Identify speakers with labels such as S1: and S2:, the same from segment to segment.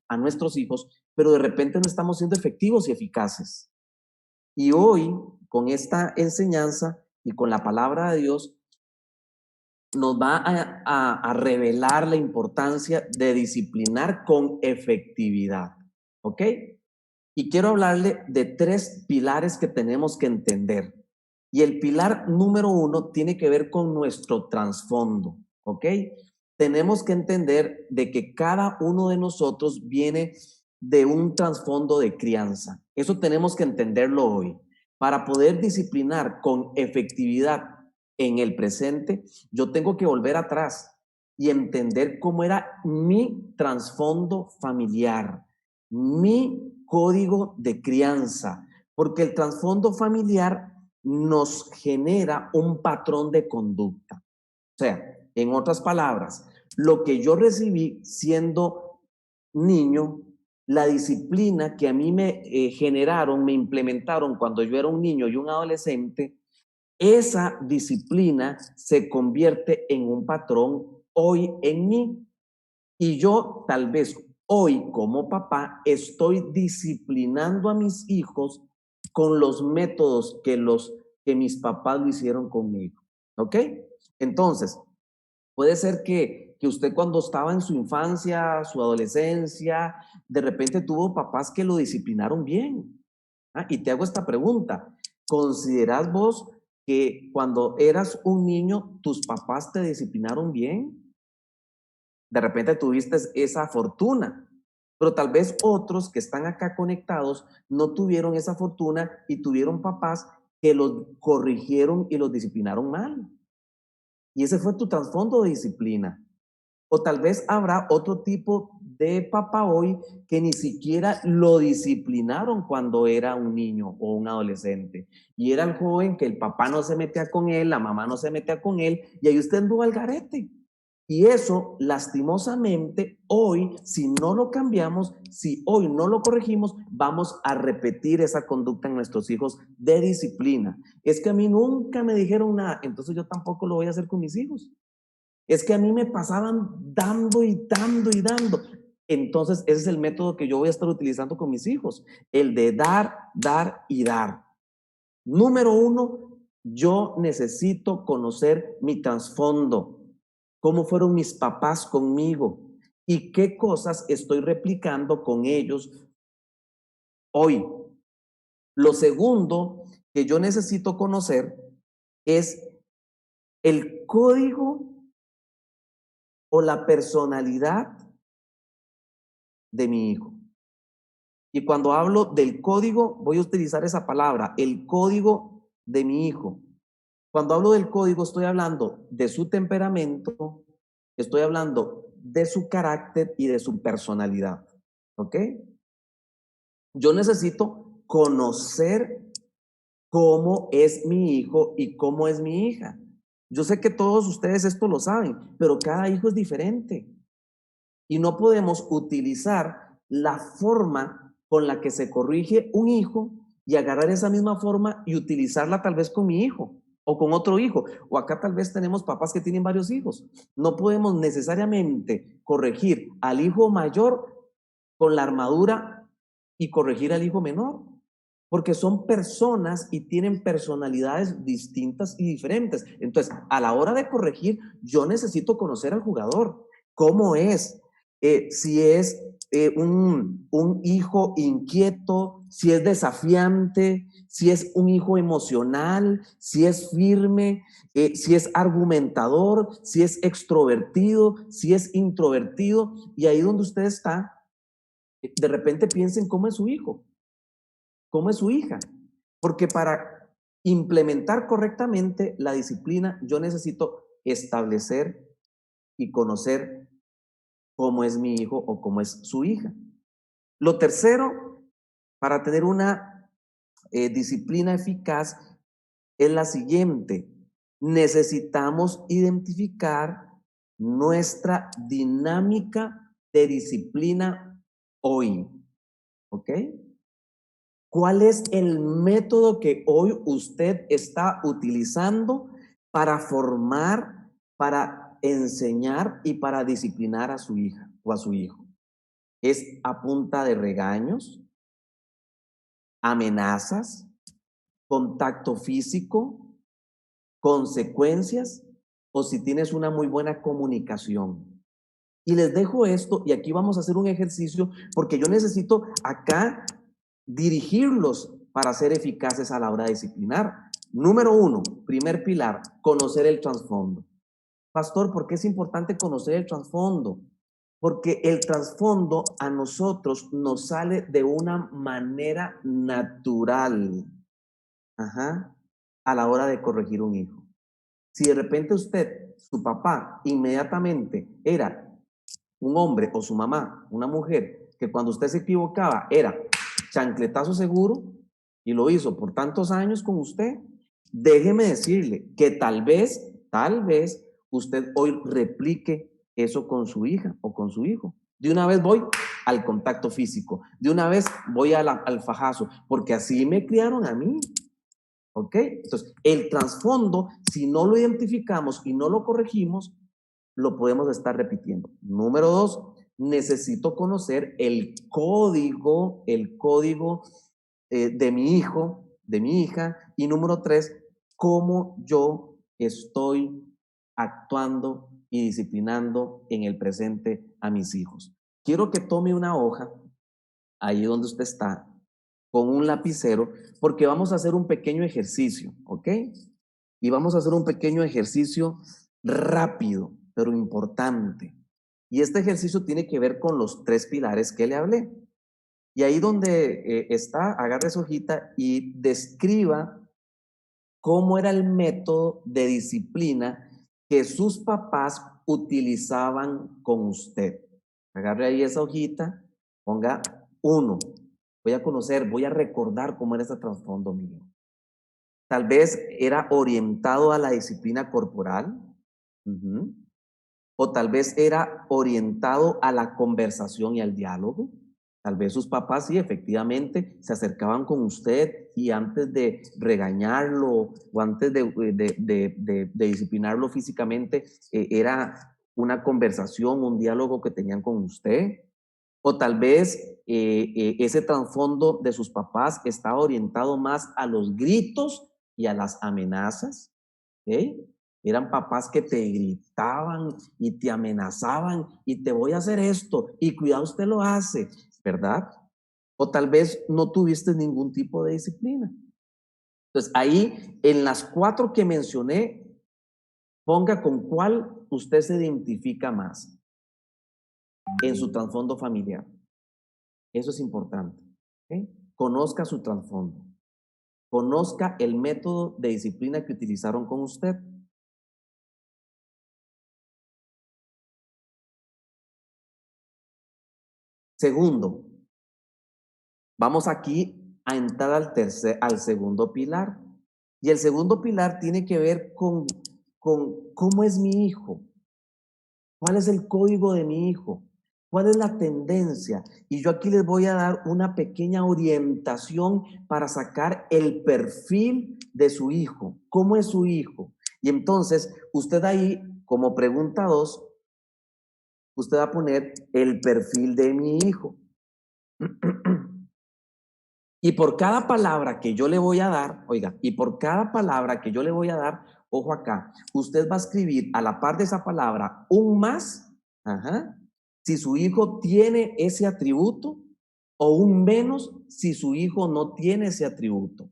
S1: a nuestros hijos, pero de repente no estamos siendo efectivos y eficaces. Y hoy, con esta enseñanza y con la palabra de Dios, nos va a revelar la importancia de disciplinar con efectividad. ¿Ok? Y quiero hablarle de 3 pilares que tenemos que entender. Y el pilar número 1 tiene que ver con nuestro trasfondo. ¿Ok? Tenemos que entender de que cada uno de nosotros viene de un trasfondo de crianza. Eso tenemos que entenderlo hoy. Para poder disciplinar con efectividad en el presente, yo tengo que volver atrás y entender cómo era mi trasfondo familiar, mi código de crianza, porque el trasfondo familiar nos genera un patrón de conducta. O sea, en otras palabras, lo que yo recibí siendo niño, la disciplina que a mí me generaron, me implementaron cuando yo era un niño y un adolescente, esa disciplina se convierte en un patrón hoy en mí. Y yo tal vez hoy como papá estoy disciplinando a mis hijos con los métodos que mis papás lo hicieron conmigo. ¿Ok? Entonces, puede ser que usted cuando estaba en su infancia, su adolescencia, de repente tuvo papás que lo disciplinaron bien. Y te hago esta pregunta. ¿Consideras vos que cuando eras un niño tus papás te disciplinaron bien? De repente tuviste esa fortuna, pero tal vez otros que están acá conectados no tuvieron esa fortuna y tuvieron papás que los corrigieron y los disciplinaron mal. Y ese fue tu trasfondo de disciplina. O tal vez habrá otro tipo de papá hoy que ni siquiera lo disciplinaron cuando era un niño o un adolescente. Y era el joven que el papá no se metía con él, la mamá no se metía con él, y ahí usted anduvo al garete. Y eso, lastimosamente, hoy, si no lo cambiamos, si hoy no lo corregimos, vamos a repetir esa conducta en nuestros hijos de disciplina. Es que a mí nunca me dijeron nada, entonces yo tampoco lo voy a hacer con mis hijos. Es que a mí me pasaban dando y dando y dando. Entonces, ese es el método que yo voy a estar utilizando con mis hijos, el de dar, dar y dar. Número 1, yo necesito conocer mi trasfondo, cómo fueron mis papás conmigo y qué cosas estoy replicando con ellos hoy. Lo segundo que yo necesito conocer es el código o la personalidad de mi hijo. Y cuando hablo del código, voy a utilizar esa palabra, el código de mi hijo. Cuando hablo del código, estoy hablando de su temperamento, estoy hablando de su carácter y de su personalidad. ¿Ok? Yo necesito conocer cómo es mi hijo y cómo es mi hija. Yo sé que todos ustedes esto lo saben, pero cada hijo es diferente. Y no podemos utilizar la forma con la que se corrige un hijo y agarrar esa misma forma y utilizarla tal vez con mi hijo o con otro hijo. O acá tal vez tenemos papás que tienen varios hijos. No podemos necesariamente corregir al hijo mayor con la armadura y corregir al hijo menor, porque son personas y tienen personalidades distintas y diferentes. Entonces, a la hora de corregir, yo necesito conocer al jugador, cómo es, si es un hijo inquieto, si es desafiante, si es un hijo emocional, si es firme, si es argumentador, si es extrovertido, si es introvertido. Y ahí donde usted está, de repente piensen cómo es su hijo, cómo es su hija. Porque para implementar correctamente la disciplina, yo necesito establecer y conocer cómo es mi hijo o cómo es su hija. Lo tercero, para tener una disciplina eficaz, es la siguiente. Necesitamos identificar nuestra dinámica de disciplina hoy. ¿Ok? ¿Cuál es el método que hoy usted está utilizando para formar, para enseñar y para disciplinar a su hija o a su hijo? ¿Es a punta de regaños, amenazas, contacto físico, consecuencias, o si tienes una muy buena comunicación? Y les dejo esto, y aquí vamos a hacer un ejercicio, porque yo necesito acá dirigirlos para ser eficaces a la hora de disciplinar. Número 1, primer pilar, conocer el trasfondo. Pastor, ¿por qué es importante conocer el trasfondo? Porque el trasfondo a nosotros nos sale de una manera natural, a la hora de corregir un hijo. Si de repente usted, su papá, inmediatamente era un hombre o su mamá, una mujer, que cuando usted se equivocaba era chancletazo seguro y lo hizo por tantos años con usted, déjeme decirle que tal vez usted hoy replique eso con su hija o con su hijo. De una vez voy al contacto físico, de una vez voy al fajazo, porque así me criaron a mí. ¿Ok? Entonces, el trasfondo, si no lo identificamos y no lo corregimos, lo podemos estar repitiendo. Número 2, necesito conocer el código de mi hijo, de mi hija. Y número 3, cómo yo estoy actuando y disciplinando en el presente a mis hijos. Quiero que tome una hoja, ahí donde usted está, con un lapicero, porque vamos a hacer un pequeño ejercicio, ¿ok? Y vamos a hacer un pequeño ejercicio rápido, pero importante. Y este ejercicio tiene que ver con los 3 pilares que le hablé. Y ahí donde está, agarre su hojita y describa cómo era el método de disciplina que sus papás utilizaban con usted. Agarre ahí esa hojita, ponga 1. Voy a conocer, voy a recordar cómo era ese trasfondo mío. Tal vez era orientado a la disciplina corporal, o tal vez era orientado a la conversación y al diálogo. Tal vez sus papás sí, efectivamente, se acercaban con usted y antes de regañarlo o antes de disciplinarlo físicamente, era una conversación, un diálogo que tenían con usted. O tal vez ese trasfondo de sus papás estaba orientado más a los gritos y a las amenazas. ¿Ok? Eran papás que te gritaban y te amenazaban y te voy a hacer esto y cuidado usted lo hace, ¿verdad? O tal vez no tuviste ningún tipo de disciplina. Entonces ahí en las 4 que mencioné, ponga con cuál usted se identifica más en su trasfondo familiar. Eso es importante. ¿Ok? Conozca su trasfondo. Conozca el método de disciplina que utilizaron con usted. Segundo, vamos aquí a entrar al segundo pilar. Y el segundo pilar tiene que ver con cómo es mi hijo, cuál es el código de mi hijo, cuál es la tendencia. Y yo aquí les voy a dar una pequeña orientación para sacar el perfil de su hijo, cómo es su hijo. Y entonces, usted ahí, como pregunta 2, usted va a poner el perfil de mi hijo. Y por cada palabra que yo le voy a dar, oiga, y por cada palabra que yo le voy a dar, ojo acá, usted va a escribir a la par de esa palabra un más, si su hijo tiene ese atributo, o un menos si su hijo no tiene ese atributo.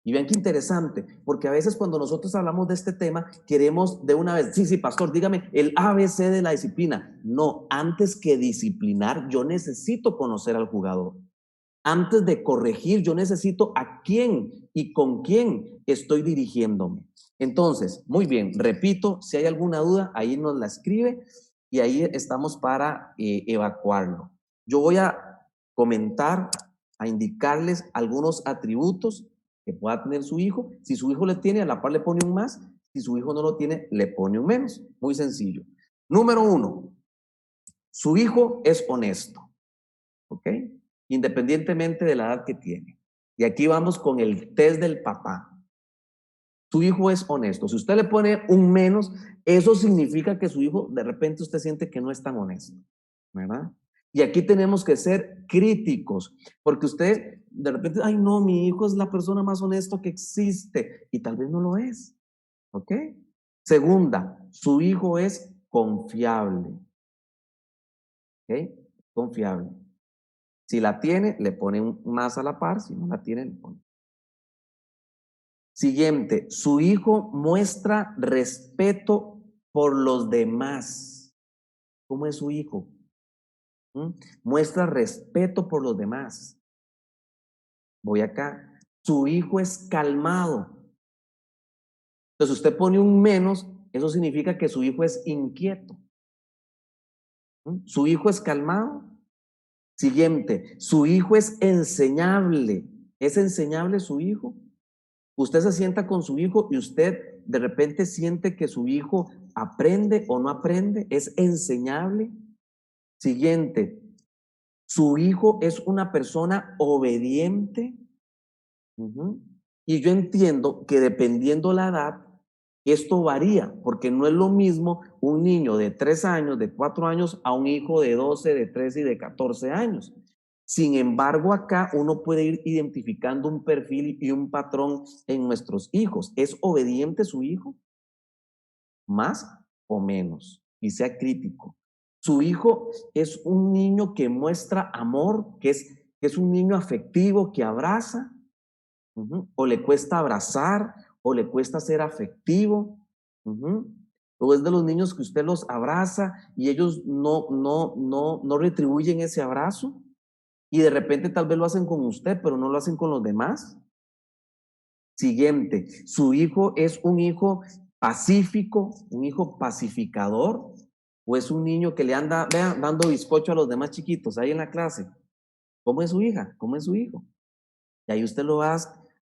S1: Y vean qué interesante, porque a veces cuando nosotros hablamos de este tema, queremos de una vez, sí, pastor, dígame el ABC de la disciplina. No, antes que disciplinar, yo necesito conocer al jugador. Antes de corregir, yo necesito a quién y con quién estoy dirigiéndome. Entonces, muy bien, repito, si hay alguna duda, ahí nos la escribe y ahí estamos para evacuarlo. Yo voy a comentar, a indicarles algunos atributos que pueda tener su hijo. Si su hijo le tiene, a la par le pone un más. Si su hijo no lo tiene, le pone un menos. Muy sencillo. Número 1, su hijo es honesto. ¿Ok? Independientemente de la edad que tiene. Y aquí vamos con el test del papá. Su hijo es honesto. Si usted le pone un menos, eso significa que su hijo, de repente usted siente que no es tan honesto, ¿verdad? Y aquí tenemos que ser críticos, porque usted de repente, ay no, mi hijo es la persona más honesta que existe, y tal vez no lo es, ¿ok? Segunda, su hijo es confiable, ¿ok? Confiable. Si la tiene, le pone un más a la par, si no la tiene, le pone. Siguiente, su hijo muestra respeto por los demás. ¿Cómo es su hijo? ¿Mm? Muestra respeto por los demás. Voy acá. Su hijo es calmado. Entonces usted pone un menos, eso significa que su hijo es inquieto. ¿Mm? Su hijo es calmado. Siguiente, su hijo es enseñable. ¿Es enseñable su hijo? Usted se sienta con su hijo y usted de repente siente que su hijo aprende o no aprende. ¿Es enseñable? Siguiente, su hijo es una persona obediente. Ujú. Y yo entiendo que dependiendo la edad, esto varía, porque no es lo mismo un niño de 3 años, de 4 años, a un hijo de 12, de 13 y de 14 años. Sin embargo, acá uno puede ir identificando un perfil y un patrón en nuestros hijos. ¿Es obediente su hijo? ¿Más o menos? Y sea crítico. Su hijo es un niño que muestra amor, que es un niño afectivo, que abraza. O le cuesta abrazar, o le cuesta ser afectivo. O es de los niños que usted los abraza y ellos no retribuyen ese abrazo. Y de repente tal vez lo hacen con usted, pero no lo hacen con los demás. Siguiente, su hijo es un hijo pacífico, un hijo pacificador, o es un niño que le anda, vea, dando bizcocho a los demás chiquitos ahí en la clase. ¿Cómo es su hija? ¿Cómo es su hijo? Y ahí usted lo va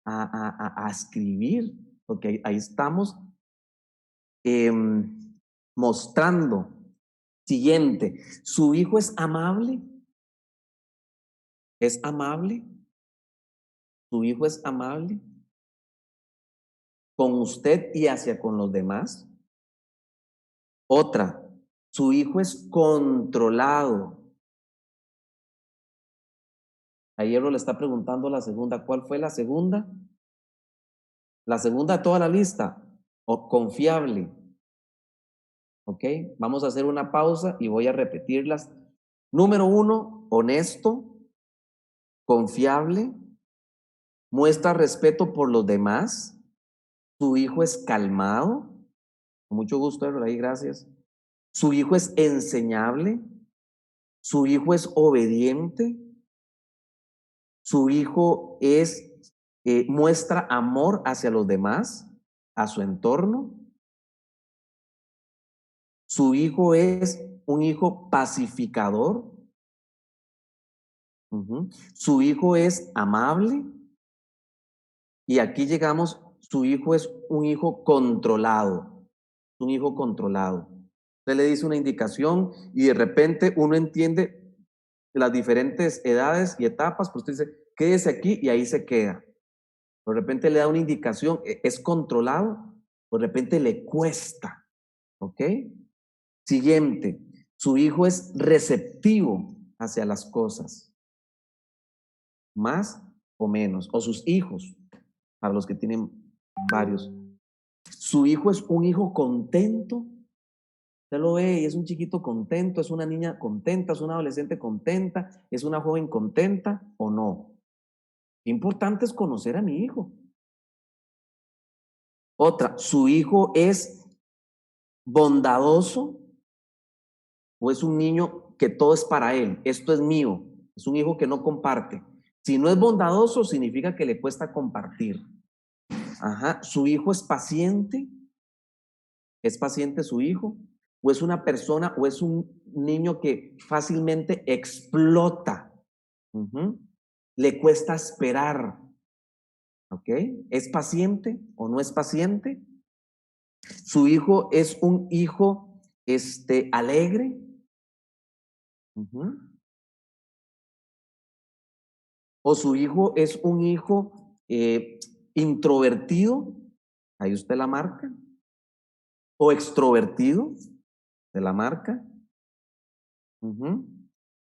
S1: a escribir, porque ahí estamos mostrando. Siguiente, ¿su hijo es amable? ¿Es amable? ¿Su hijo es amable con usted y hacia con los demás? Otra, ¿su hijo es controlado? Ayer le está preguntando la segunda, ¿cuál fue la segunda? La segunda de toda la lista, o confiable. ¿Ok? Vamos a hacer una pausa y voy a repetirlas. Número 1, honesto, confiable, muestra respeto por los demás, su hijo es calmado, con mucho gusto, ahí, gracias. Su hijo es enseñable, su hijo es obediente, su hijo muestra amor hacia los demás, a su entorno, su hijo es un hijo pacificador, su hijo es amable, y aquí llegamos, su hijo es un hijo controlado, un hijo controlado. Usted le dice una indicación y de repente uno entiende las diferentes edades y etapas, pues usted dice, quédese aquí y ahí se queda. De repente le da una indicación, es controlado, de repente le cuesta, ¿ok? Siguiente, su hijo es receptivo hacia las cosas, más o menos, o sus hijos, para los que tienen varios. Su hijo es un hijo contento. Usted lo ve y es un chiquito contento, es una niña contenta, es una adolescente contenta, es una joven contenta o no. Importante es conocer a mi hijo. Otra, su hijo es bondadoso o es un niño que todo es para él, esto es mío, es un hijo que no comparte. Si no es bondadoso, significa que le cuesta compartir. Ajá, su hijo es paciente su hijo, o es una persona o es un niño que fácilmente explota. Le cuesta esperar, ¿ok? ¿Es paciente o no es paciente? Su hijo es un hijo alegre. O su hijo es un hijo introvertido, ahí usted la marca. O extrovertido, de la marca.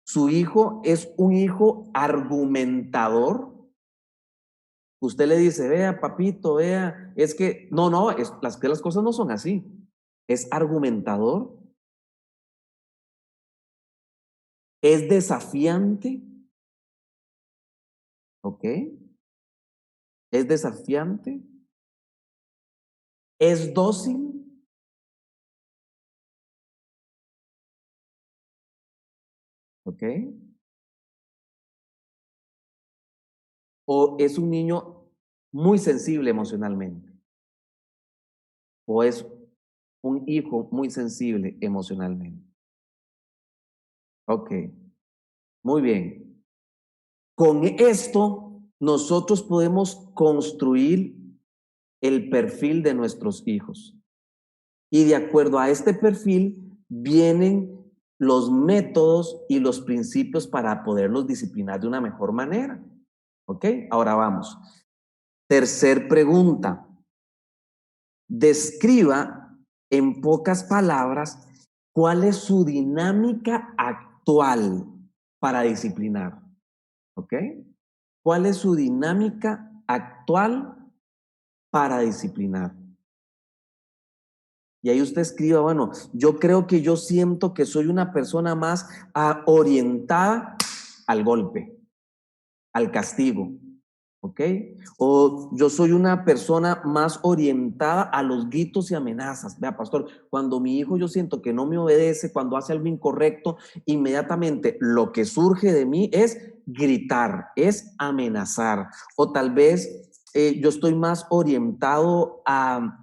S1: Su hijo es un hijo argumentador. Usted le dice, vea, papito, vea, es que, no, las cosas no son así. Es argumentador, es desafiante, ¿ok? Es desafiante, es dócil, ¿ok? O es un niño muy sensible emocionalmente, o es un hijo muy sensible emocionalmente. Ok, muy bien. Con esto, nosotros podemos construir el perfil de nuestros hijos. Y de acuerdo a este perfil, vienen los métodos y los principios para poderlos disciplinar de una mejor manera. ¿Ok? Ahora vamos. Tercer pregunta. Describa en pocas palabras cuál es su dinámica actual para disciplinar. ¿Ok? ¿Cuál es su dinámica actual para disciplinar? Y ahí usted escriba, bueno, yo creo que yo siento que soy una persona más orientada al golpe, al castigo, ¿ok? O yo soy una persona más orientada a los gritos y amenazas. Vea, pastor, cuando mi hijo yo siento que no me obedece, cuando hace algo incorrecto, inmediatamente lo que surge de mí es gritar, es amenazar. O tal vez yo estoy más orientado a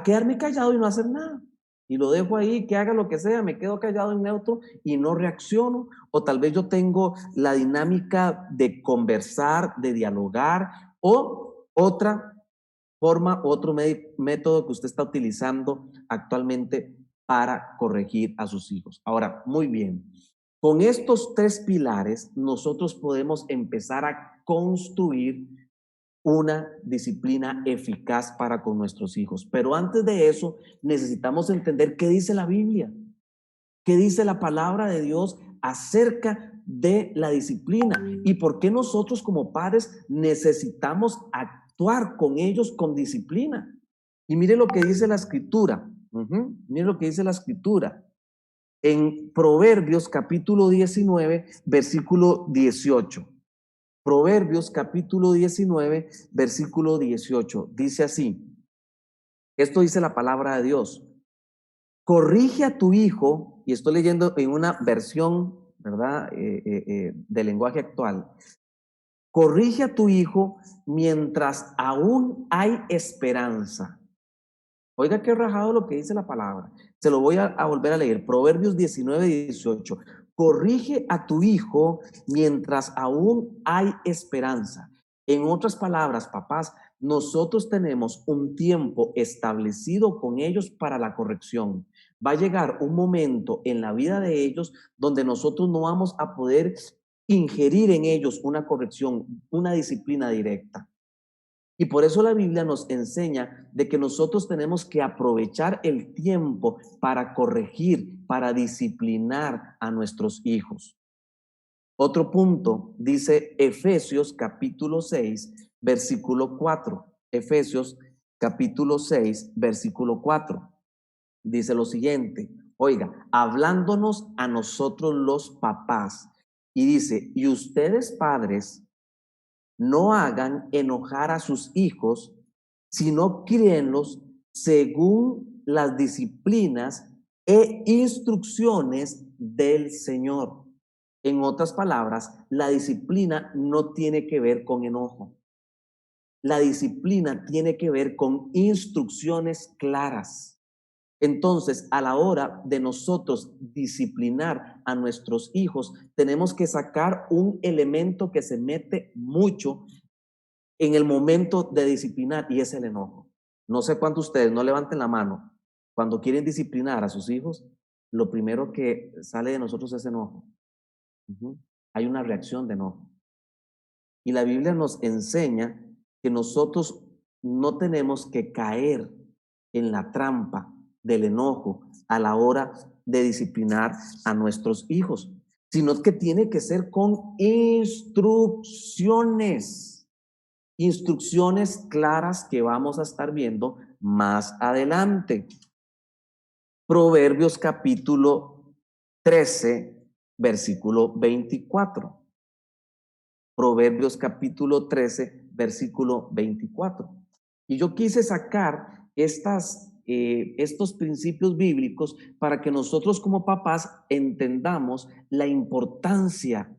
S1: quedarme callado y no hacer nada. Y lo dejo ahí, que haga lo que sea, me quedo callado en neutro y no reacciono. O tal vez yo tengo la dinámica de conversar, de dialogar, o otra forma, otro método que usted está utilizando actualmente para corregir a sus hijos. Ahora, muy bien, con estos tres pilares nosotros podemos empezar a construir una disciplina eficaz para con nuestros hijos. Pero antes de eso, necesitamos entender qué dice la Biblia. ¿Qué dice la palabra de Dios acerca de la disciplina? ¿Y por qué nosotros como padres necesitamos actuar con ellos con disciplina? Y mire lo que dice la escritura. Mire lo que dice la escritura. En Proverbios capítulo 19, versículo 18. Proverbios capítulo 19, versículo 18. Dice así. Esto dice la palabra de Dios. Corrige a tu hijo, y estoy leyendo en una versión, ¿verdad?, de lenguaje actual. Corrige a tu hijo mientras aún hay esperanza. Oiga qué rajado lo que dice la palabra. Se lo voy a volver a leer. Proverbios 19, 18. Corrige a tu hijo mientras aún hay esperanza. En otras palabras, papás, nosotros tenemos un tiempo establecido con ellos para la corrección. Va a llegar un momento en la vida de ellos donde nosotros no vamos a poder ingerir en ellos una corrección, una disciplina directa. Y por eso la Biblia nos enseña de que nosotros tenemos que aprovechar el tiempo para corregir, para disciplinar a nuestros hijos. Otro punto dice Efesios capítulo 6, versículo 4. Efesios capítulo 6, versículo 4. Dice lo siguiente, oiga, hablándonos a nosotros los papás, y dice, y ustedes padres, no hagan enojar a sus hijos, sino críenlos según las disciplinas e instrucciones del Señor. En otras palabras, la disciplina no tiene que ver con enojo. La disciplina tiene que ver con instrucciones claras. Entonces, a la hora de nosotros disciplinar a nuestros hijos, tenemos que sacar un elemento que se mete mucho en el momento de disciplinar y es el enojo. No sé cuántos de ustedes no levanten la mano. Cuando quieren disciplinar a sus hijos, lo primero que sale de nosotros es enojo. Hay una reacción de enojo. Y la Biblia nos enseña que nosotros no tenemos que caer en la trampa del enojo a la hora de disciplinar a nuestros hijos, sino que tiene que ser con instrucciones. Instrucciones claras que vamos a estar viendo más adelante. Proverbios capítulo 13, versículo 24. Proverbios capítulo 13, versículo 24. Y yo quise sacar estos principios bíblicos para que nosotros como papás entendamos la importancia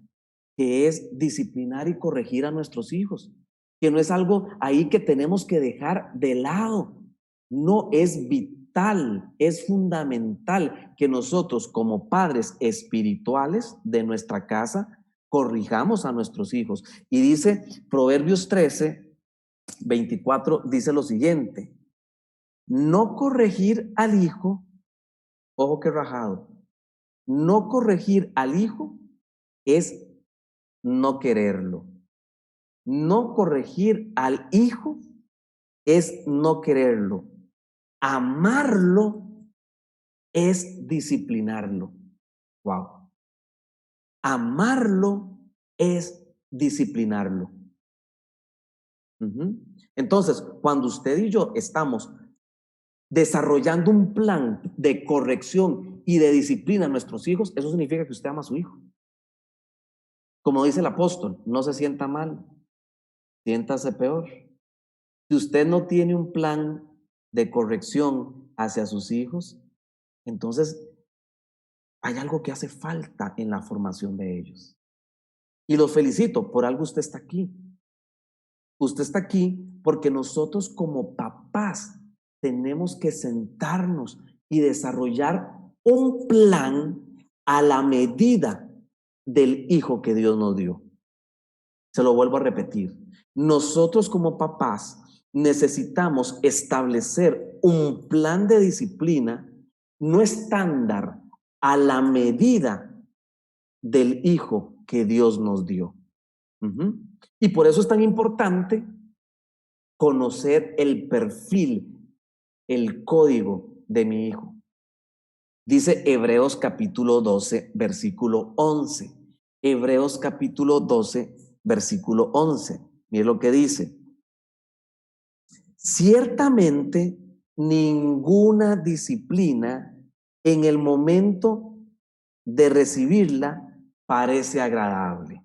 S1: que es disciplinar y corregir a nuestros hijos, que no es algo ahí que tenemos que dejar de lado. No, es vital, es fundamental que nosotros como padres espirituales de nuestra casa corrijamos a nuestros hijos. Y dice Proverbios 13, 24, dice lo siguiente: no corregir al hijo, ojo que rajado, no corregir al hijo es no quererlo. No corregir al hijo es no quererlo. Amarlo es disciplinarlo. Wow. Amarlo es disciplinarlo. Entonces, cuando usted y yo estamos desarrollando un plan de corrección y de disciplina a nuestros hijos, eso significa que usted ama a su hijo. Como dice el apóstol, no se sienta mal, siéntase peor. Si usted no tiene un plan de corrección hacia sus hijos, entonces hay algo que hace falta en la formación de ellos. Y los felicito, por algo usted está aquí. Usted está aquí porque nosotros como papás tenemos que sentarnos y desarrollar un plan a la medida del hijo que Dios nos dio. Se lo vuelvo a repetir. Nosotros como papás necesitamos establecer un plan de disciplina no estándar a la medida del hijo que Dios nos dio. Y por eso es tan importante conocer el perfil, el código de mi hijo. Dice Hebreos capítulo 12, versículo 11. Hebreos capítulo 12, versículo 11. Mire lo que dice. Ciertamente ninguna disciplina en el momento de recibirla parece agradable,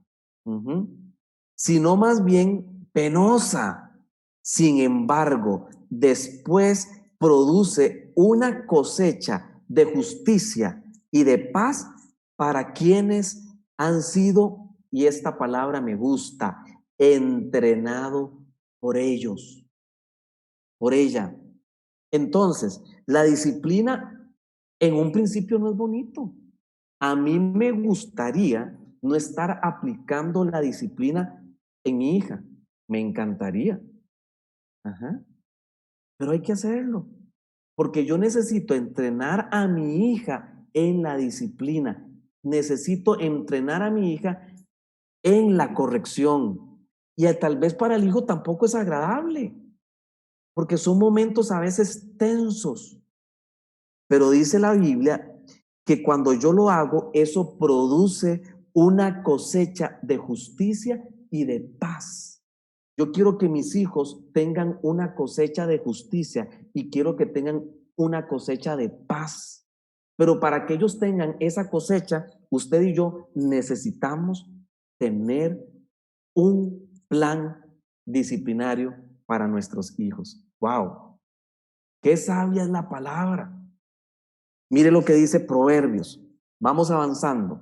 S1: sino más bien penosa. Sin embargo, después produce una cosecha de justicia y de paz para quienes han sido, y esta palabra me gusta, entrenado por ellos, por ella. Entonces, la disciplina en un principio no es bonito. A mí me gustaría no estar aplicando la disciplina en mi hija. Me encantaría. Pero hay que hacerlo. Porque yo necesito entrenar a mi hija en la disciplina. Necesito entrenar a mi hija en la corrección. Y tal vez para el hijo tampoco es agradable. Porque son momentos a veces tensos. Pero dice la Biblia que cuando yo lo hago, eso produce una cosecha de justicia y de paz. Yo quiero que mis hijos tengan una cosecha de justicia y quiero que tengan una cosecha de paz. Pero para que ellos tengan esa cosecha, usted y yo necesitamos tener un plan disciplinario para nuestros hijos. ¡Wow! ¡Qué sabia es la palabra! Mire lo que dice Proverbios. Vamos avanzando.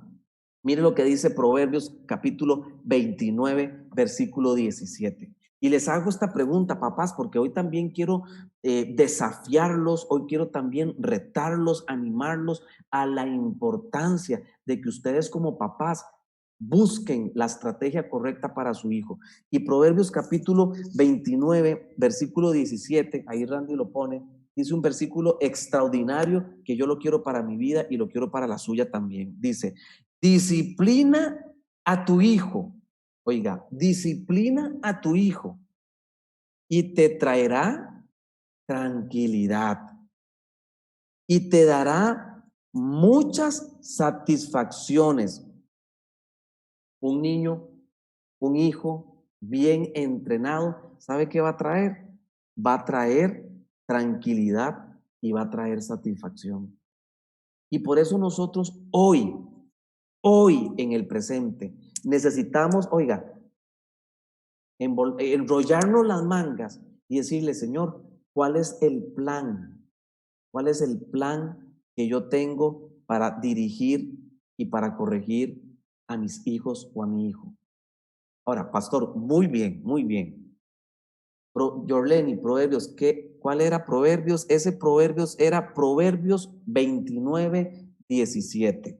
S1: Mire lo que dice Proverbios capítulo 29, versículo 17. Y les hago esta pregunta, papás, porque hoy también quiero desafiarlos, hoy quiero también retarlos, animarlos a la importancia de que ustedes como papás busquen la estrategia correcta para su hijo. Y Proverbios capítulo 29, versículo 17, ahí Randy lo pone, dice un versículo extraordinario que yo lo quiero para mi vida y lo quiero para la suya también. Dice, disciplina a tu hijo. Oiga, disciplina a tu hijo y te traerá tranquilidad y te dará muchas satisfacciones. Un niño, un hijo bien entrenado, ¿sabe qué va a traer? Va a traer tranquilidad y va a traer satisfacción. Y por eso nosotros hoy en el presente, necesitamos, oiga, enrollarnos las mangas y decirle, Señor, ¿cuál es el plan? ¿Cuál es el plan que yo tengo para dirigir y para corregir a mis hijos o a mi hijo? Ahora, pastor, muy bien, muy bien. Yorleni, Proverbios, ¿cuál era Proverbios? Ese Proverbios era Proverbios 29:17.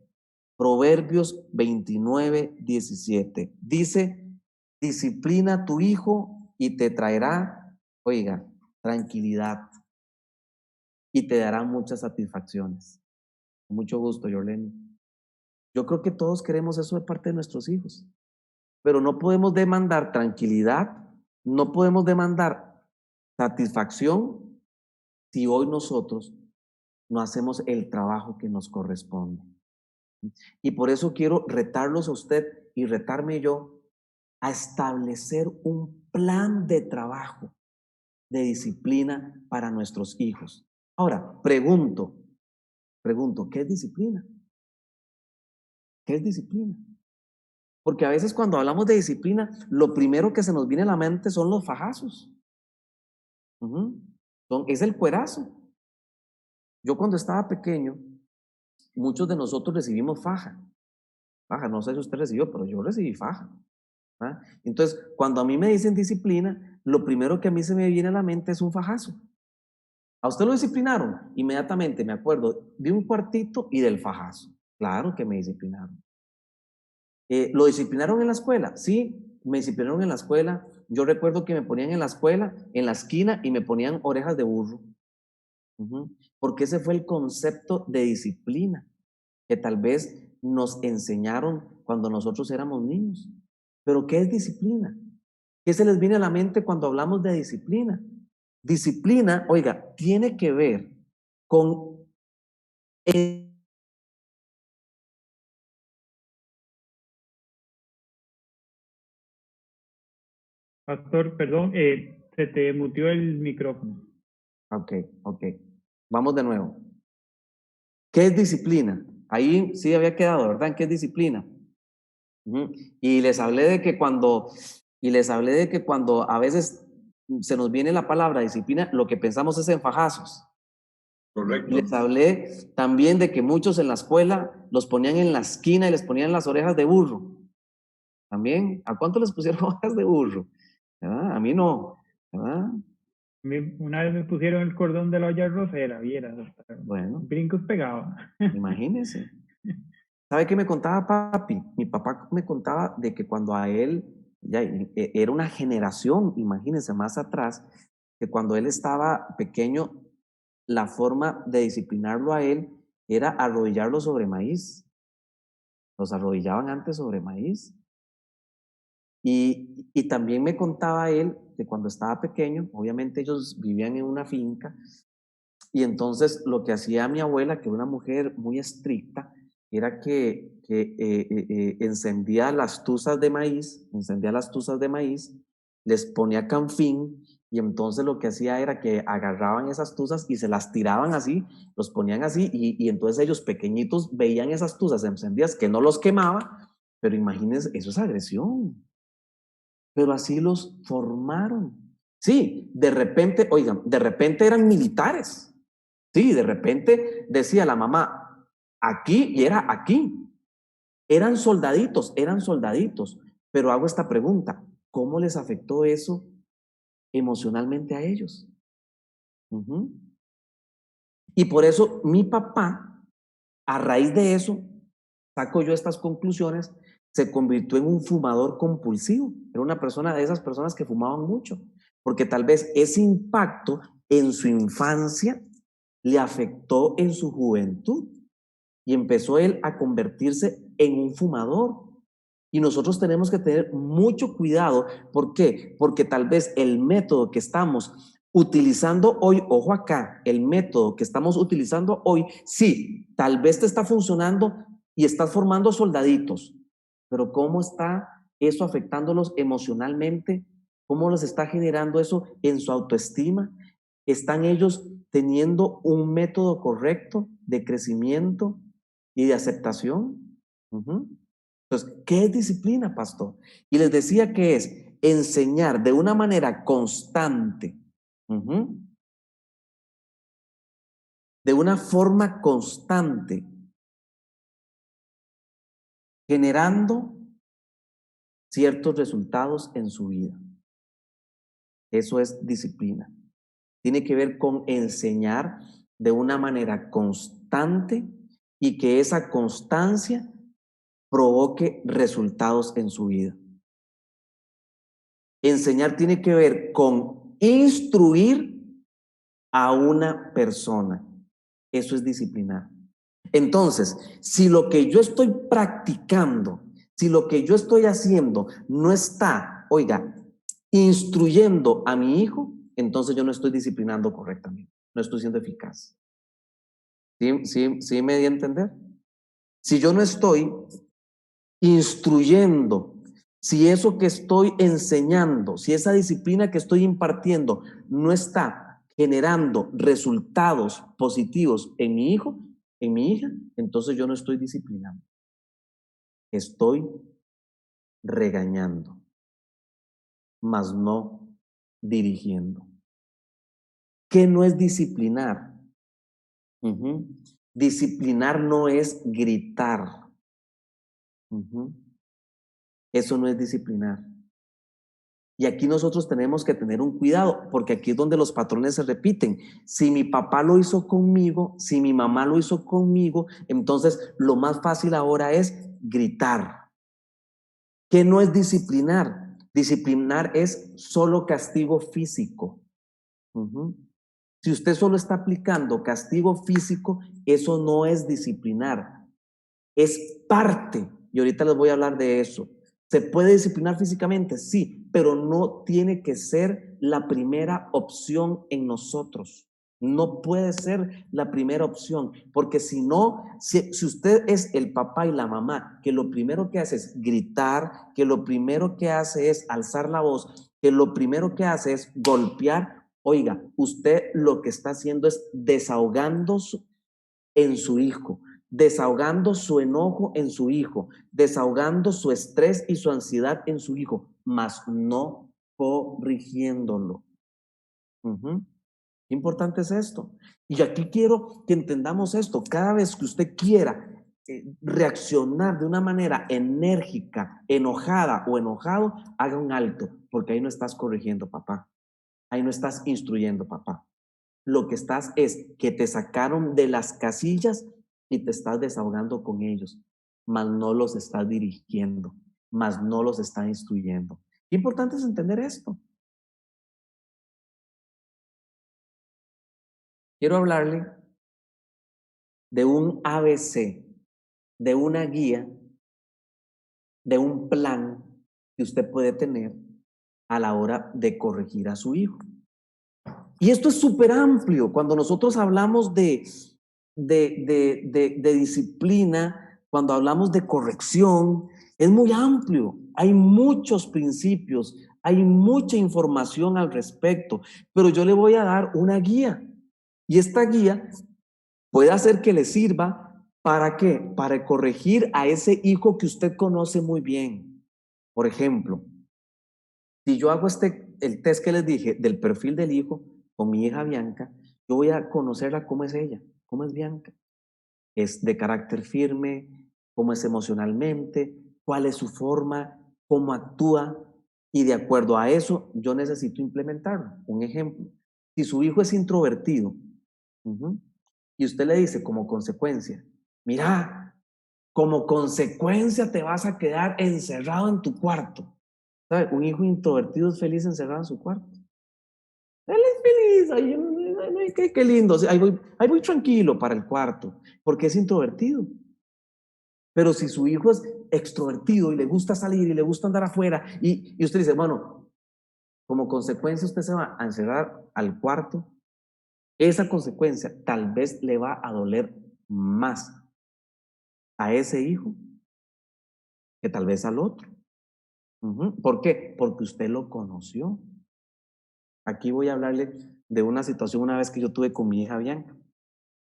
S1: Proverbios 29:17. Dice, disciplina a tu hijo y te traerá, oiga, tranquilidad y te dará muchas satisfacciones. Con mucho gusto, Yorleni. Yo creo que todos queremos eso de parte de nuestros hijos, pero no podemos demandar tranquilidad, no podemos demandar satisfacción si hoy nosotros no hacemos el trabajo que nos corresponde. Y por eso quiero retarlos a usted y retarme yo a establecer un plan de trabajo, de disciplina para nuestros hijos. Ahora, pregunto, ¿qué es disciplina? ¿Qué es disciplina? Porque a veces cuando hablamos de disciplina, lo primero que se nos viene a la mente son los fajazos. Es el cuerazo. Yo cuando estaba pequeño, muchos de nosotros recibimos faja. Faja, no sé si usted recibió, pero yo recibí faja. ¿Ah? Entonces, cuando a mí me dicen disciplina, lo primero que a mí se me viene a la mente es un fajazo. ¿A usted lo disciplinaron? Inmediatamente me acuerdo de un cuartito y del fajazo. Claro que me disciplinaron. ¿Lo disciplinaron en la escuela? Sí, me disciplinaron en la escuela. Yo recuerdo que me ponían en la escuela, en la esquina, y me ponían orejas de burro. Porque ese fue el concepto de disciplina que tal vez nos enseñaron cuando nosotros éramos niños. Pero ¿qué es disciplina? ¿Qué se les viene a la mente cuando hablamos de disciplina? Disciplina, oiga, tiene que ver con
S2: Pastor, perdón, se te mutió el micrófono.
S1: Ok. Vamos de nuevo. ¿Qué es disciplina? Ahí sí había quedado, ¿verdad? ¿En qué es disciplina? Y les hablé de que cuando a veces se nos viene la palabra disciplina, lo que pensamos es en fajazos.
S3: Correcto.
S1: Y les hablé también de que muchos en la escuela los ponían en la esquina y les ponían las orejas de burro. También, ¿a cuánto les pusieron orejas de burro? ¿Verdad? A mí no. ¿Verdad?
S2: Una vez me pusieron el cordón de la olla rosera, vieras,
S1: Bueno,
S2: brincos pegaba.
S1: imagínense. ¿Sabe qué me contaba papi? Mi papá me contaba de que cuando a él, ya era una generación, imagínense, más atrás, que cuando él estaba pequeño, la forma de disciplinarlo a él era arrodillarlo sobre maíz. Los arrodillaban antes sobre maíz. Y también me contaba él que cuando estaba pequeño, obviamente ellos vivían en una finca, y entonces lo que hacía mi abuela, que era una mujer muy estricta, era que encendía las tuzas de maíz, les ponía canfín, y entonces lo que hacía era que agarraban esas tuzas y se las tiraban así, los ponían así, y entonces ellos pequeñitos veían esas tuzas encendidas que no los quemaba, pero imagínense, eso es agresión. Pero así los formaron. Sí, de repente, oigan, de repente eran militares. Sí, de repente decía la mamá, aquí y era aquí. Eran soldaditos. Pero hago esta pregunta, ¿cómo les afectó eso emocionalmente a ellos? Y por eso mi papá, a raíz de eso, saco yo estas conclusiones, se convirtió en un fumador compulsivo. Era una persona de esas personas que fumaban mucho, porque tal vez ese impacto en su infancia le afectó en su juventud y empezó él a convertirse en un fumador. Y nosotros tenemos que tener mucho cuidado. ¿Por qué? Porque tal vez el método que estamos utilizando hoy, ojo acá, el método que estamos utilizando hoy, sí, tal vez te está funcionando y estás formando soldaditos, pero ¿cómo está eso afectándolos emocionalmente? ¿Cómo los está generando eso en su autoestima? ¿Están ellos teniendo un método correcto de crecimiento y de aceptación? Ujú. Entonces, ¿qué es disciplina, pastor? Y les decía que es enseñar de una manera constante, ujú, de una forma constante, generando ciertos resultados en su vida. Eso es disciplina. Tiene que ver con enseñar de una manera constante y que esa constancia provoque resultados en su vida. Enseñar tiene que ver con instruir a una persona. Eso es disciplinar. Entonces, si lo que yo estoy practicando, si lo que yo estoy haciendo no está, oiga, instruyendo a mi hijo, entonces yo no estoy disciplinando correctamente, no estoy siendo eficaz. ¿Sí me di a entender? Si yo no estoy instruyendo, si eso que estoy enseñando, si esa disciplina que estoy impartiendo no está generando resultados positivos en mi hijo, en mi hija, entonces yo no estoy disciplinando, estoy regañando, mas no dirigiendo. ¿Qué no es disciplinar? Ujú. Disciplinar no es gritar. Ujú. Eso no es disciplinar. Y aquí nosotros tenemos que tener un cuidado, porque aquí es donde los patrones se repiten. Si mi papá lo hizo conmigo, si mi mamá lo hizo conmigo, entonces lo más fácil ahora es gritar. ¿Qué no es disciplinar? Disciplinar es solo castigo físico. Ujú. Si usted solo está aplicando castigo físico, eso no es disciplinar, es parte, y ahorita les voy a hablar de eso. ¿Se puede disciplinar físicamente? Sí, pero no tiene que ser la primera opción en nosotros. No puede ser la primera opción, porque si no, si usted es el papá y la mamá, que lo primero que hace es gritar, que lo primero que hace es alzar la voz, que lo primero que hace es golpear, oiga, usted lo que está haciendo es desahogando en su hijo, desahogando su enojo en su hijo, desahogando su estrés y su ansiedad en su hijo, mas no corrigiéndolo. Ujú. Qué importante es esto. Y aquí quiero que entendamos esto. Cada vez que usted quiera reaccionar de una manera enérgica, enojada o enojado, haga un alto, porque ahí no estás corrigiendo, papá. Ahí no estás instruyendo, papá. Lo que estás es que te sacaron de las casillas y te estás desahogando con ellos, mas no los estás dirigiendo, mas no los estás instruyendo. Qué importante es entender esto. Quiero hablarle de un ABC, de una guía, de un plan que usted puede tener a la hora de corregir a su hijo. Y esto es súper amplio. Cuando nosotros hablamos de disciplina, cuando hablamos de corrección, es muy amplio. Hay muchos principios, hay mucha información al respecto, pero yo le voy a dar una guía. Y esta guía puede hacer que le sirva para qué? Para corregir a ese hijo que usted conoce muy bien. Por ejemplo, si yo hago el test que les dije del perfil del hijo con mi hija Bianca, yo voy a conocerla cómo es ella, cómo es Bianca. Es de carácter firme, cómo es emocionalmente, cuál es su forma, cómo actúa. Y de acuerdo a eso, yo necesito implementarlo. Un ejemplo, si su hijo es introvertido, ujú, y usted le dice como consecuencia, mira, como consecuencia te vas a quedar encerrado en tu cuarto. ¿Sabe? Un hijo introvertido es feliz encerrado en su cuarto. Él es feliz, ay, qué lindo. O sea, ahí voy tranquilo para el cuarto, porque es introvertido. Pero si su hijo es extrovertido y le gusta salir y le gusta andar afuera, y usted dice, bueno, como consecuencia usted se va a encerrar al cuarto, esa consecuencia tal vez le va a doler más a ese hijo que tal vez al otro. ¿Por qué? Porque usted lo conoció. Aquí voy a hablarle de una situación una vez que yo tuve con mi hija Bianca.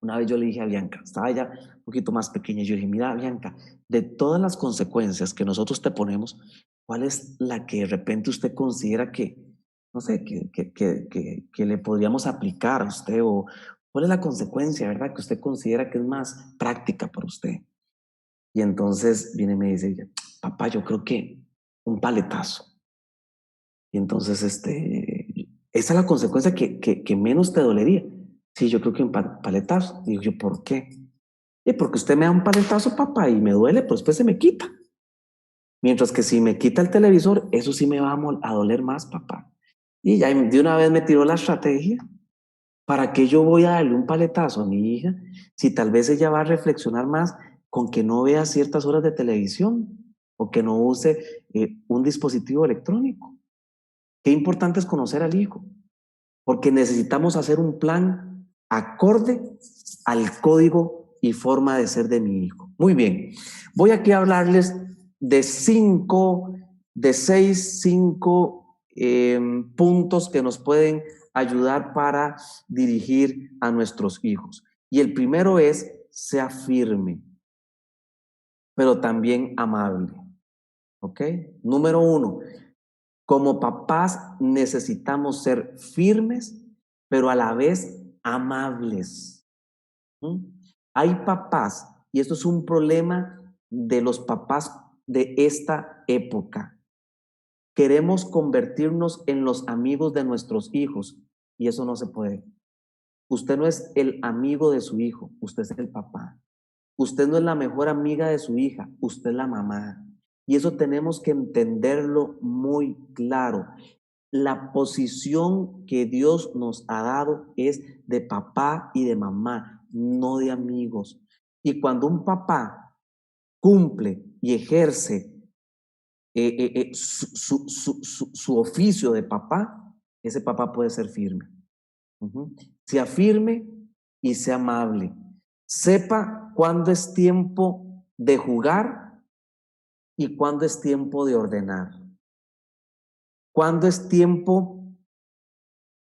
S1: Una vez yo le dije a Bianca, estaba ya un poquito más pequeña, yo le dije, mira Bianca, de todas las consecuencias que nosotros te ponemos, ¿cuál es la que de repente usted considera que, no sé, que le podríamos aplicar a usted? ¿O cuál es la consecuencia, verdad, que usted considera que es más práctica para usted? Y entonces viene y me dice ella, papá, yo creo que un paletazo. Y entonces, esa es la consecuencia que menos te dolería. Sí, yo creo que un paletazo. Digo yo, ¿por qué? Y porque usted me da un paletazo, papá, y me duele, pero después se me quita. Mientras que si me quita el televisor, eso sí me va a doler más, papá. Y ya de una vez me tiró la estrategia. ¿Para qué yo voy a darle un paletazo a mi hija si tal vez ella va a reflexionar más con que no vea ciertas horas de televisión o que no use un dispositivo electrónico? Qué importante es conocer al hijo, porque necesitamos hacer un plan acorde al código y forma de ser de mi hijo. Muy bien, voy aquí a hablarles de cinco puntos que nos pueden ayudar para dirigir a nuestros hijos. Y el primero es, sea firme, pero también amable. ¿Ok? Número 1, como papás necesitamos ser firmes, pero a la vez amables. ¿Mm? Hay papás, y esto es un problema de los papás de esta época. Queremos convertirnos en los amigos de nuestros hijos y eso no se puede. Usted no es el amigo de su hijo, usted es el papá. Usted no es la mejor amiga de su hija, usted es la mamá. Y eso tenemos que entenderlo muy claro. La posición que Dios nos ha dado es de papá y de mamá, no de amigos. Y cuando un papá cumple y ejerce su oficio de papá, ese papá puede ser firme. Sea firme y sea amable. Sepa cuándo es tiempo de jugar y cuándo es tiempo de ordenar. Cuándo es tiempo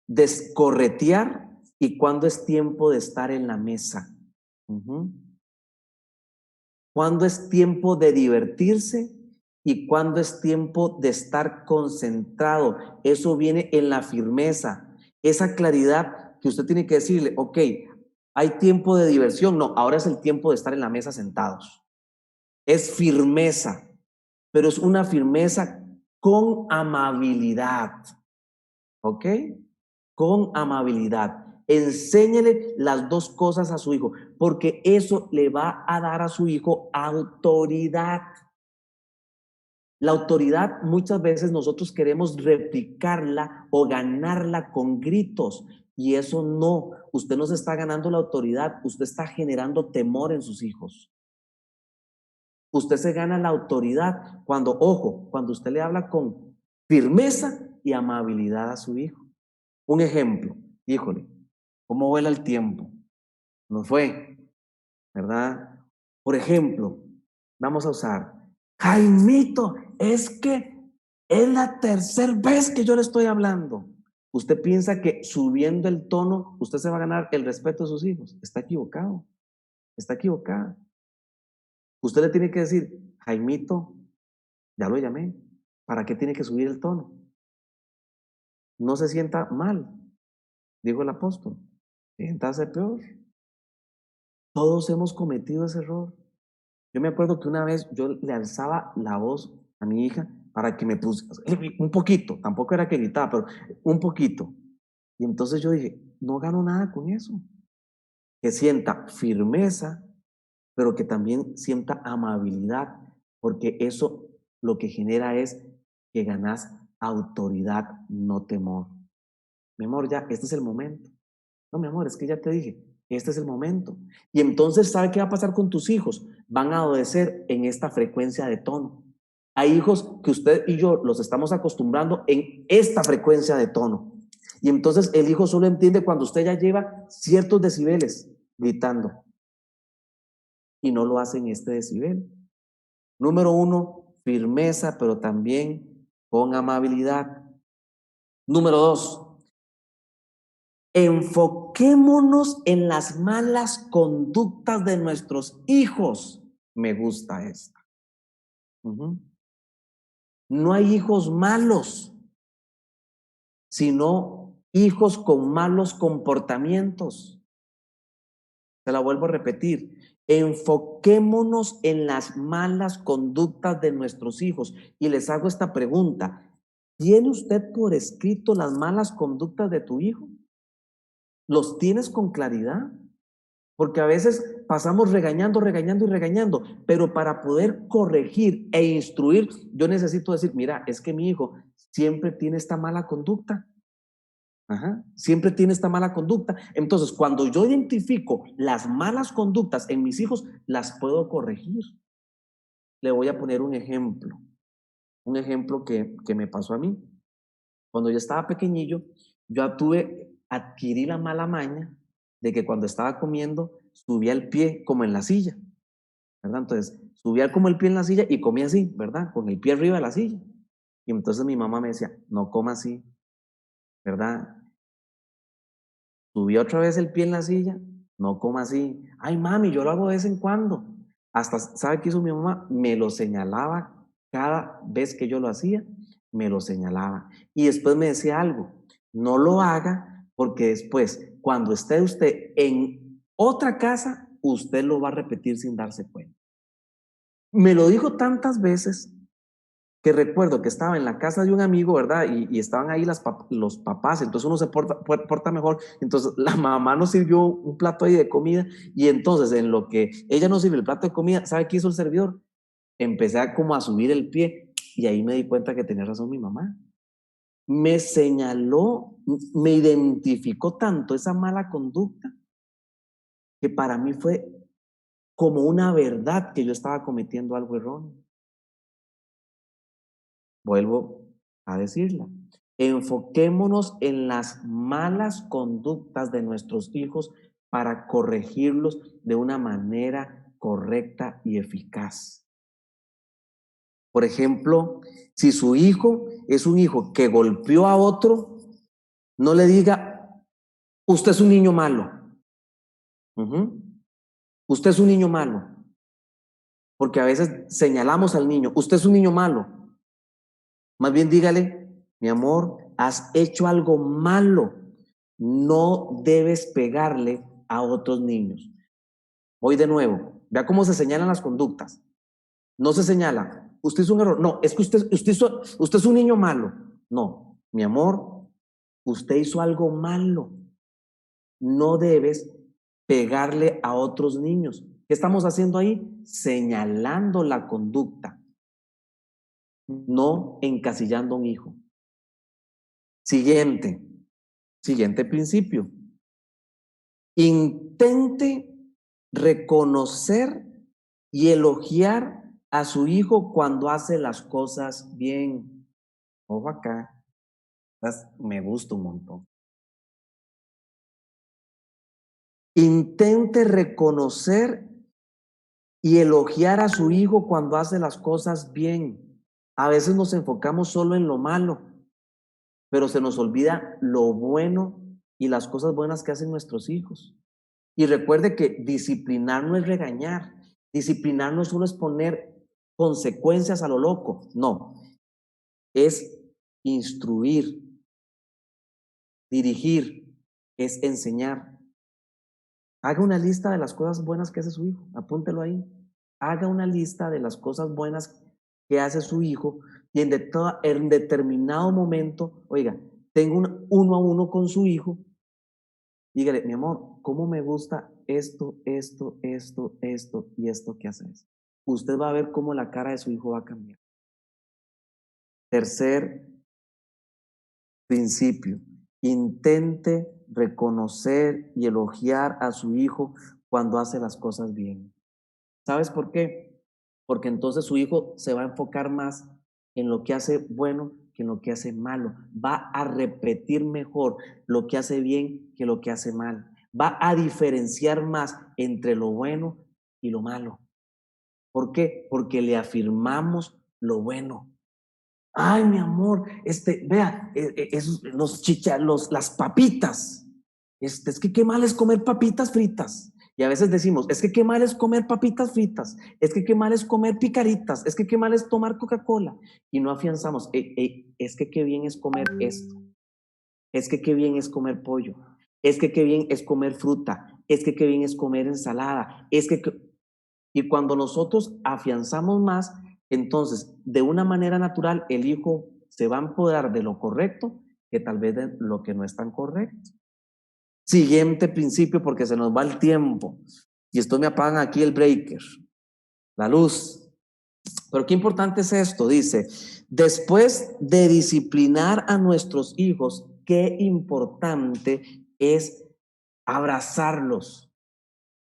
S1: de corretear y cuándo es tiempo de estar en la mesa. Cuándo es tiempo de divertirse y cuándo es tiempo de estar concentrado. Eso viene en la firmeza, esa claridad que usted tiene que decirle, ok, hay tiempo de diversión, no, ahora es el tiempo de estar en la mesa sentados. Es firmeza, pero es una firmeza con amabilidad, ¿ok? Con amabilidad. Enséñele las dos cosas a su hijo, porque eso le va a dar a su hijo autoridad. La autoridad muchas veces nosotros queremos replicarla o ganarla con gritos y eso no. Usted no se está ganando la autoridad, usted está generando temor en sus hijos. Usted se gana la autoridad cuando, ojo, cuando usted le habla con firmeza y amabilidad a su hijo. Un ejemplo, híjole, ¿cómo vuela el tiempo? Nos fue, ¿verdad? Por ejemplo, vamos a usar, Jaimito, es que es la tercera vez que yo le estoy hablando. ¿Usted piensa que subiendo el tono usted se va a ganar el respeto de sus hijos? Está equivocado, está equivocada. Usted le tiene que decir, Jaimito, ya lo llamé, ¿para qué tiene que subir el tono? No se sienta mal, dijo el apóstol, siéntase peor. Todos hemos cometido ese error. Yo me acuerdo que una vez yo le alzaba la voz a mi hija para que me pusiera un poquito, tampoco era que gritaba, pero un poquito. Y entonces yo dije, no gano nada con eso. Que sienta firmeza, pero que también sienta amabilidad, porque eso lo que genera es que ganas autoridad, no temor. Mi amor, ya, este es el momento. No, mi amor, es que ya te dije, este es el momento. Y entonces, ¿sabe qué va a pasar con tus hijos? Van a obedecer en esta frecuencia de tono. Hay hijos que usted y yo los estamos acostumbrando en esta frecuencia de tono. Y entonces el hijo solo entiende cuando usted ya lleva ciertos decibeles gritando y no lo hace en este decibel. Número 1, firmeza, pero también con amabilidad. Número 2, enfoquémonos en las malas conductas de nuestros hijos. Me gusta esta. No hay hijos malos, sino hijos con malos comportamientos. Se la vuelvo a repetir. Enfoquémonos en las malas conductas de nuestros hijos. Y les hago esta pregunta. ¿Tiene usted por escrito las malas conductas de tu hijo? ¿Los tienes con claridad? Porque a veces pasamos regañando, pero para poder corregir e instruir, yo necesito decir, mira, es que mi hijo siempre tiene esta mala conducta. Siempre tiene esta mala conducta. Entonces, cuando yo identifico las malas conductas en mis hijos, las puedo corregir. Le voy a poner un ejemplo que me pasó a mí. Cuando yo estaba pequeñillo, adquirí la mala maña de que cuando estaba comiendo, subía el pie como en la silla, ¿verdad? Entonces, subía como el pie en la silla y comía así, ¿verdad? Con el pie arriba de la silla. Y entonces mi mamá me decía, no coma así, ¿verdad? Subía otra vez el pie en la silla, no coma así. Ay, mami, yo lo hago de vez en cuando. Hasta, ¿sabe qué hizo mi mamá? Me lo señalaba cada vez que yo lo hacía, me lo señalaba. Y después me decía algo, no lo haga porque después, cuando esté usted en otra casa, usted lo va a repetir sin darse cuenta. Me lo dijo tantas veces que recuerdo que estaba en la casa de un amigo, ¿verdad? Y estaban ahí los papás, entonces uno se porta mejor. Entonces la mamá nos sirvió un plato ahí de comida y entonces en lo que ella nos sirve el plato de comida, ¿sabe qué hizo el servidor? Empecé como a subir el pie y ahí me di cuenta que tenía razón mi mamá. Me señaló, me identificó tanto esa mala conducta que para mí fue como una verdad que yo estaba cometiendo algo erróneo. Vuelvo a decirla. Enfoquémonos en las malas conductas de nuestros hijos para corregirlos de una manera correcta y eficaz. Por ejemplo, si su hijo es un hijo que golpeó a otro, no le diga, usted es un niño malo. Usted es un niño malo. Porque a veces señalamos al niño, usted es un niño malo. Más bien dígale, mi amor, has hecho algo malo. No debes pegarle a otros niños. Voy de nuevo. Vea cómo se señalan las conductas. No se señala, usted es un error. No, es que usted es un niño malo. No, mi amor, usted hizo algo malo. No debes pegarle a otros niños. ¿Qué estamos haciendo ahí? Señalando la conducta, no encasillando a un hijo. Siguiente principio. Intente reconocer y elogiar a su hijo cuando hace las cosas bien. Ojo acá, me gusta un montón. Intente reconocer y elogiar a su hijo cuando hace las cosas bien. A veces nos enfocamos solo en lo malo, pero se nos olvida lo bueno y las cosas buenas que hacen nuestros hijos. Y recuerde que disciplinar no es regañar, disciplinar no solo es poner consecuencias a lo loco, no, es instruir, dirigir, es enseñar. Haga una lista de las cosas buenas que hace su hijo, apúntelo ahí. Haga una lista de las cosas buenas que hace su hijo y en determinado momento, oiga, tengo un uno a uno con su hijo. Dígale, mi amor, ¿cómo me gusta esto y esto que haces? Usted va a ver cómo la cara de su hijo va a cambiar. Tercer principio, intente reconocer y elogiar a su hijo cuando hace las cosas bien. ¿Sabes por qué? Porque entonces su hijo se va a enfocar más en lo que hace bueno que en lo que hace malo. Va a repetir mejor lo que hace bien que lo que hace mal. Va a diferenciar más entre lo bueno y lo malo. ¿Por qué? Porque le afirmamos lo bueno. Ay, mi amor, vea, las papitas. Es que qué mal es comer papitas fritas. Y a veces decimos, es que qué mal es comer papitas fritas, es que qué mal es comer picaritas, es que qué mal es tomar Coca-Cola. Y no afianzamos, es que qué bien es comer esto, es que qué bien es comer pollo, es que qué bien es comer fruta, es que qué bien es comer ensalada, y cuando nosotros afianzamos más, entonces de una manera natural el hijo se va a empoderar de lo correcto que tal vez de lo que no es tan correcto. Siguiente principio, porque se nos va el tiempo. Y esto me apagan aquí el breaker, la luz. Pero qué importante es esto, dice, después de disciplinar a nuestros hijos, qué importante es abrazarlos.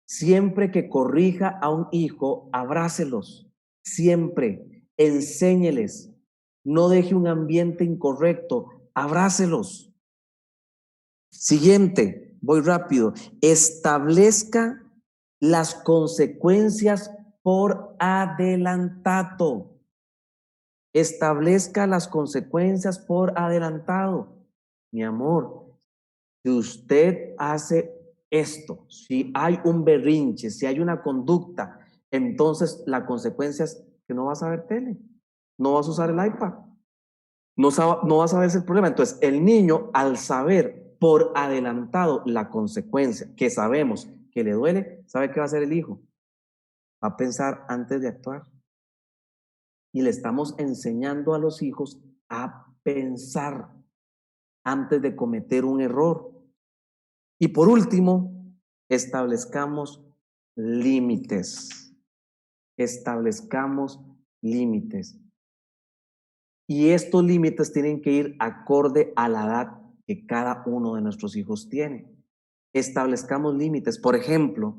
S1: Siempre que corrija a un hijo, abrácelos. Siempre, enséñeles. No deje un ambiente incorrecto, abrácelos. Siguiente, voy rápido. Establezca las consecuencias por adelantado. Establezca las consecuencias por adelantado. Mi amor, si usted hace esto, si hay un berrinche, si hay una conducta, entonces la consecuencia es que no vas a ver tele, no vas a usar el iPad, no vas a ver ese problema. Entonces el niño, al saber por adelantado la consecuencia, que sabemos que le duele, ¿sabe qué va a hacer el hijo? Va a pensar antes de actuar. Y le estamos enseñando a los hijos a pensar antes de cometer un error. Y por último, establezcamos límites. Establezcamos límites. Y estos límites tienen que ir acorde a la edad que cada uno de nuestros hijos tiene. Establezcamos límites. Por ejemplo,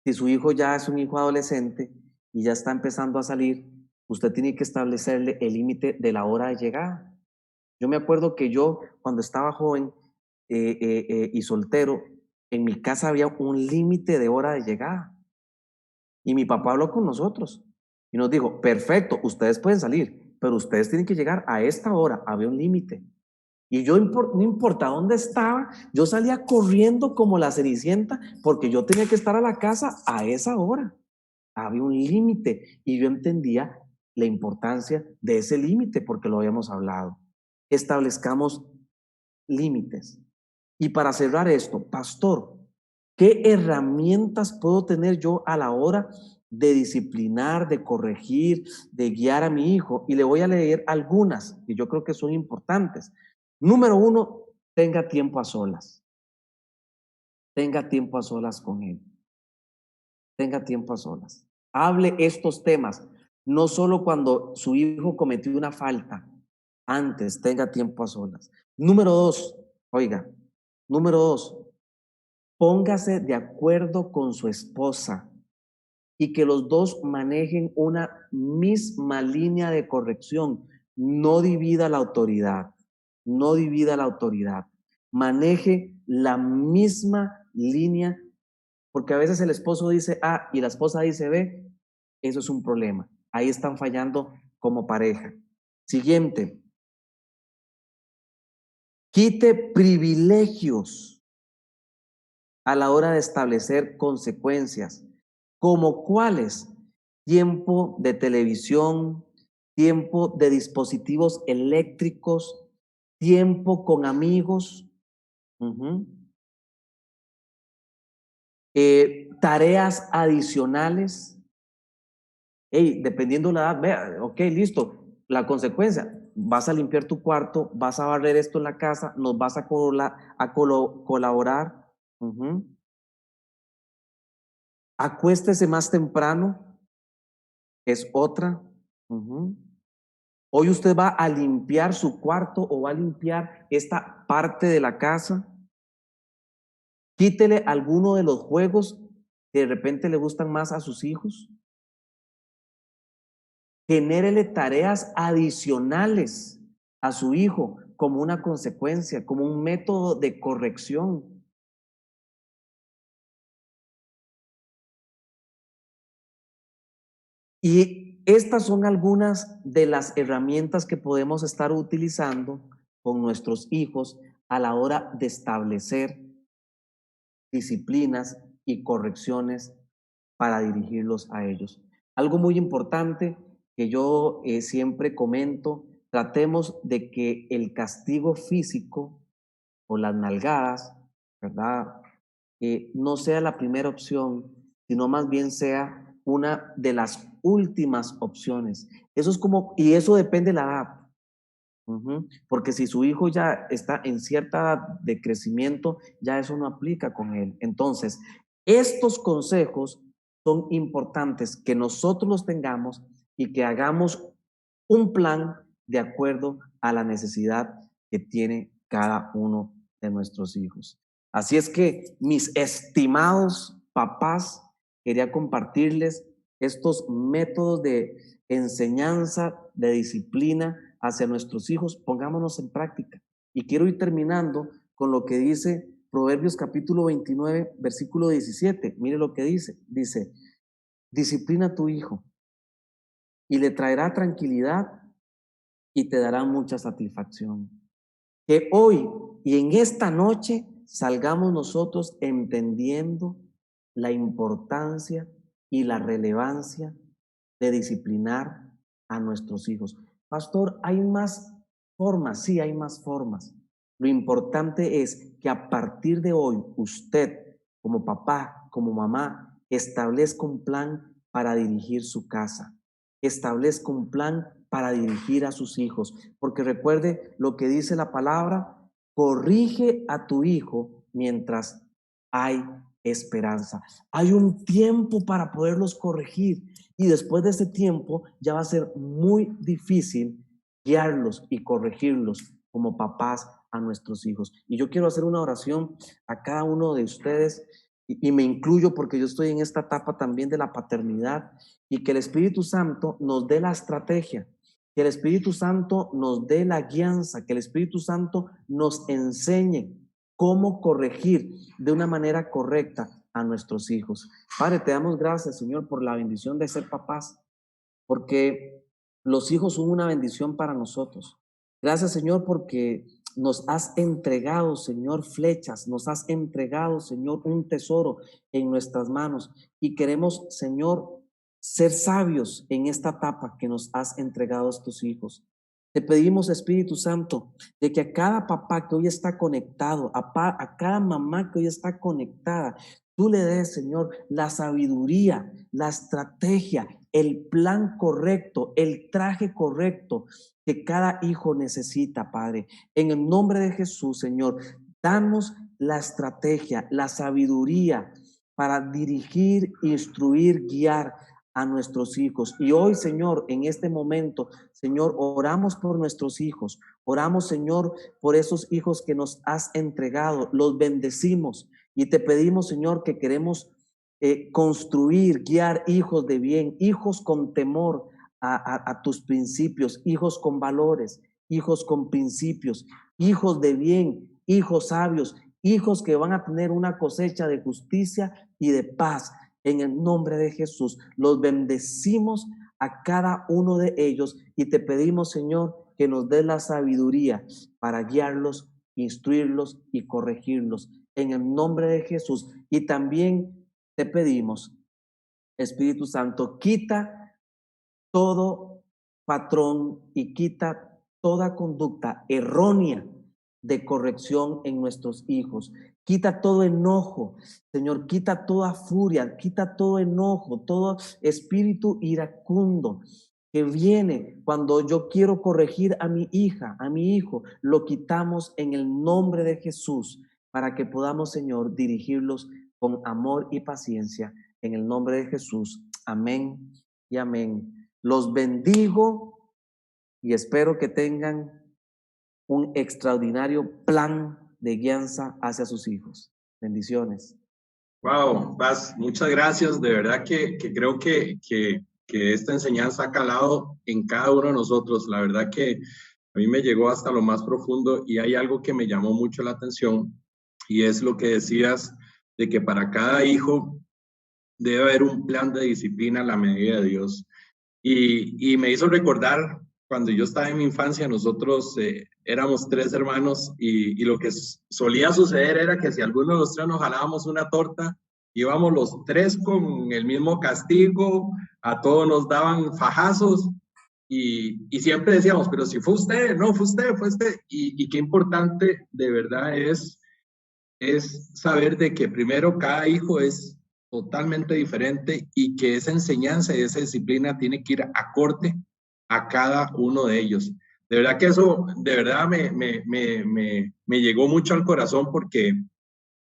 S1: si su hijo ya es un hijo adolescente y ya está empezando a salir, usted tiene que establecerle el límite de la hora de llegada. Yo me acuerdo que yo, cuando estaba joven y soltero, en mi casa había un límite de hora de llegada. Y mi papá habló con nosotros y nos dijo, perfecto, ustedes pueden salir, pero ustedes tienen que llegar a esta hora. Había un límite. Y yo, no importa dónde estaba, yo salía corriendo como la Cenicienta porque yo tenía que estar a la casa a esa hora. Había un límite y yo entendía la importancia de ese límite porque lo habíamos hablado. Establezcamos límites. Y para cerrar esto, pastor, ¿qué herramientas puedo tener yo a la hora de disciplinar, de corregir, de guiar a mi hijo? Y le voy a leer algunas que yo creo que son importantes. Número 1, tenga tiempo a solas. Tenga tiempo a solas con él. Tenga tiempo a solas. Hable estos temas, no solo cuando su hijo cometió una falta, antes tenga tiempo a solas. Número 2, oiga, número 2, póngase de acuerdo con su esposa y que los dos manejen una misma línea de corrección. No divida la autoridad, no divida la autoridad. Maneje la misma línea, porque a veces el esposo dice A y la esposa dice B. Eso es un problema. Ahí están fallando como pareja. Siguiente, quite privilegios a la hora de establecer consecuencias, como cuáles: tiempo de televisión, tiempo de dispositivos eléctricos, tiempo con amigos, tareas adicionales. Hey, dependiendo la edad, vea, ok, listo, la consecuencia, vas a limpiar tu cuarto, vas a barrer esto en la casa, nos vas a colaborar. Acuéstese más temprano, es otra. Hoy usted va a limpiar su cuarto o va a limpiar esta parte de la casa. Quítele alguno de los juegos que de repente le gustan más a sus hijos. Genérele tareas adicionales a su hijo como una consecuencia, como un método de corrección. Y estas son algunas de las herramientas que podemos estar utilizando con nuestros hijos a la hora de establecer disciplinas y correcciones para dirigirlos a ellos. Algo muy importante que yo siempre comento, tratemos de que el castigo físico o las nalgadas, ¿verdad? No sea la primera opción, sino más bien sea una de las últimas opciones. Eso es como, y eso depende de la edad. Porque si su hijo ya está en cierta edad de crecimiento, ya eso no aplica con él. Entonces, estos consejos son importantes que nosotros los tengamos y que hagamos un plan de acuerdo a la necesidad que tiene cada uno de nuestros hijos. Así es que, mis estimados papás, quería compartirles estos métodos de enseñanza, de disciplina hacia nuestros hijos. Pongámonos en práctica. Y quiero ir terminando con lo que dice Proverbios capítulo 29, versículo 17. Mire lo que dice. Dice, disciplina a tu hijo y le traerá tranquilidad y te dará mucha satisfacción. Que hoy y en esta noche salgamos nosotros entendiendo la importancia y la relevancia de disciplinar a nuestros hijos. Pastor, ¿hay más formas? Sí, hay más formas. Lo importante es que a partir de hoy usted, como papá, como mamá, establezca un plan para dirigir su casa. Establezca un plan para dirigir a sus hijos. Porque recuerde lo que dice la palabra, corrige a tu hijo mientras hay esperanza. Hay un tiempo para poderlos corregir y después de ese tiempo ya va a ser muy difícil guiarlos y corregirlos como papás a nuestros hijos. Y yo quiero hacer una oración a cada uno de ustedes y me incluyo porque yo estoy en esta etapa también de la paternidad y que el Espíritu Santo nos dé la estrategia, que el Espíritu Santo nos dé la guianza, que el Espíritu Santo nos enseñe cómo corregir de una manera correcta a nuestros hijos. Padre, te damos gracias, Señor, por la bendición de ser papás, porque los hijos son una bendición para nosotros. Gracias, Señor, porque nos has entregado, Señor, flechas, nos has entregado, Señor, un tesoro en nuestras manos y queremos, Señor, ser sabios en esta etapa que nos has entregado a estos hijos. Te pedimos, Espíritu Santo, de que a cada papá que hoy está conectado, a cada mamá que hoy está conectada, tú le des, Señor, la sabiduría, la estrategia, el plan correcto, el traje correcto que cada hijo necesita, Padre. En el nombre de Jesús, Señor, danos la estrategia, la sabiduría para dirigir, instruir, guiar a nuestros hijos. Y hoy, Señor, en este momento, Señor, oramos por nuestros hijos. Oramos, Señor, por esos hijos que nos has entregado. Los bendecimos y te pedimos, Señor, que queremos construir, guiar hijos de bien, hijos con temor a tus principios, hijos con valores, hijos con principios, hijos de bien, hijos sabios, hijos que van a tener una cosecha de justicia y de paz. En el nombre de Jesús, los bendecimos a cada uno de ellos y te pedimos, Señor, que nos dé la sabiduría para guiarlos, instruirlos y corregirlos. En el nombre de Jesús. Y también te pedimos, Espíritu Santo, quita todo patrón y quita toda conducta errónea de corrección en nuestros hijos. Quita todo enojo, Señor, quita toda furia, quita todo enojo, todo espíritu iracundo que viene cuando yo quiero corregir a mi hija, a mi hijo. Lo quitamos en el nombre de Jesús para que podamos, Señor, dirigirlos con amor y paciencia en el nombre de Jesús. Amén y amén. Los bendigo y espero que tengan un extraordinario plan de guianza hacia sus hijos. Bendiciones.
S3: Wow, Paz, muchas gracias. De verdad que creo que esta enseñanza ha calado en cada uno de nosotros. La verdad que a mí me llegó hasta lo más profundo y hay algo que me llamó mucho la atención y es lo que decías de que para cada hijo debe haber un plan de disciplina a la medida de Dios. Y me hizo recordar cuando yo estaba en mi infancia, nosotros éramos 3 hermanos y lo que solía suceder era que si alguno de los 3 nos jalábamos una torta, íbamos los 3 con el mismo castigo, a todos nos daban fajazos y siempre decíamos, pero si fue usted, no, fue usted, fue usted. Y qué importante de verdad es saber de que primero cada hijo es totalmente diferente y que esa enseñanza y esa disciplina tiene que ir acorde a cada uno de ellos. De verdad que eso, de verdad me llegó mucho al corazón porque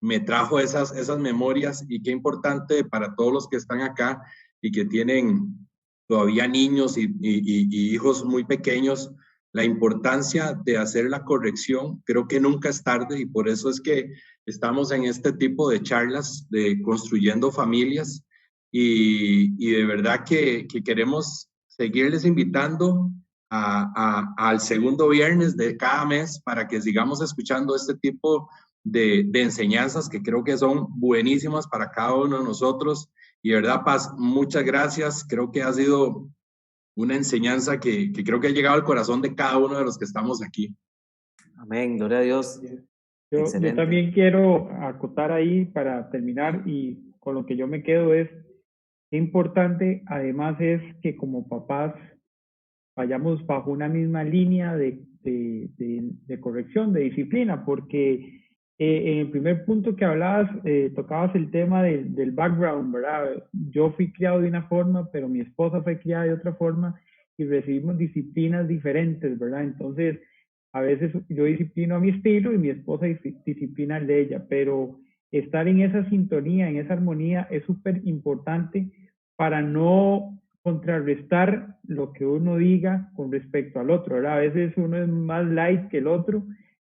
S3: me trajo esas memorias y qué importante para todos los que están acá y que tienen todavía niños y hijos muy pequeños, la importancia de hacer la corrección. Creo que nunca es tarde y por eso es que estamos en este tipo de charlas de construyendo familias y de verdad que queremos seguirles invitando al segundo viernes de cada mes para que sigamos escuchando este tipo de enseñanzas que creo que son buenísimas para cada uno de nosotros. Y de verdad, Paz, muchas gracias. Creo que ha sido una enseñanza que creo que ha llegado al corazón de cada uno de los que estamos aquí.
S1: Amén, gloria a Dios.
S2: Yo también quiero acotar ahí para terminar y con lo que yo me quedo es qué importante además es que como papás vayamos bajo una misma línea de corrección, de disciplina, porque en el primer punto que hablabas, tocabas el tema del background, ¿verdad? Yo fui criado de una forma, pero mi esposa fue criada de otra forma y recibimos disciplinas diferentes, ¿verdad? Entonces, a veces yo disciplino a mi estilo y mi esposa disciplina al de ella, pero estar en esa sintonía, en esa armonía es súper importante para no contrarrestar lo que uno diga con respecto al otro, ¿verdad? A veces uno es más light que el otro,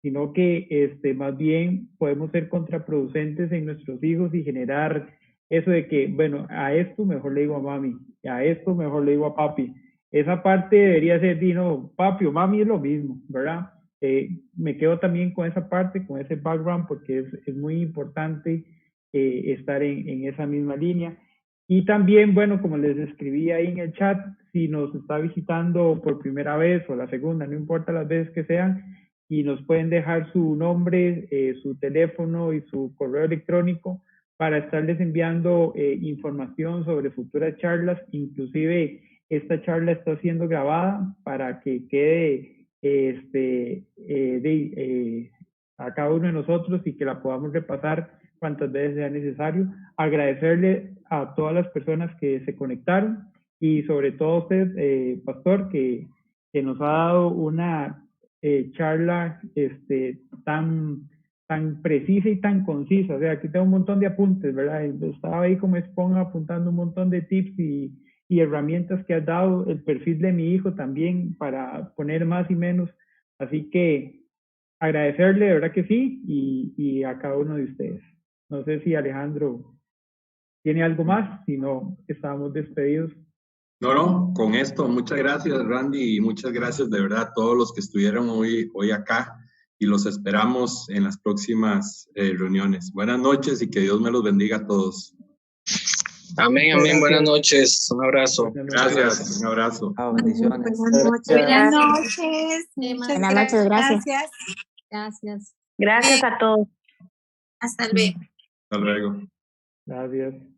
S2: sino que más bien podemos ser contraproducentes en nuestros hijos y generar eso de que, bueno, a esto mejor le digo a mami, a esto mejor le digo a papi. Esa parte debería ser, no, papi o mami es lo mismo, ¿verdad? Me quedo también con esa parte, con ese background, porque es muy importante estar en esa misma línea. Y también, bueno, como les escribí ahí en el chat, si nos está visitando por primera vez o la segunda, no importa las veces que sean, y nos pueden dejar su nombre, su teléfono y su correo electrónico para estarles enviando información sobre futuras charlas. Inclusive esta charla está siendo grabada para que quede a cada uno de nosotros y que la podamos repasar cuantas veces sea necesario. Agradecerle a todas las personas que se conectaron y sobre todo a usted, Pastor, que nos ha dado una charla tan precisa y tan concisa. O sea, aquí tengo un montón de apuntes, ¿verdad? Estaba ahí como esponja apuntando un montón de tips y herramientas que has dado, el perfil de mi hijo también para poner más y menos. Así que agradecerle, de verdad que sí, y a cada uno de ustedes. No sé si Alejandro tiene algo más, si no, estamos despedidos.
S3: No, con esto, muchas gracias, Randy, y muchas gracias de verdad a todos los que estuvieron hoy acá y los esperamos en las próximas reuniones. Buenas noches y que Dios me los bendiga a todos.
S4: Amén, amén. Buenas noches. Un abrazo.
S3: Gracias. Un abrazo.
S1: Bendiciones.
S5: Buenas noches.
S6: Buenas noches.
S5: Buenas noches, gracias.
S6: Gracias.
S5: Gracias a todos.
S6: Hasta luego.
S3: Hasta luego.
S2: Gracias.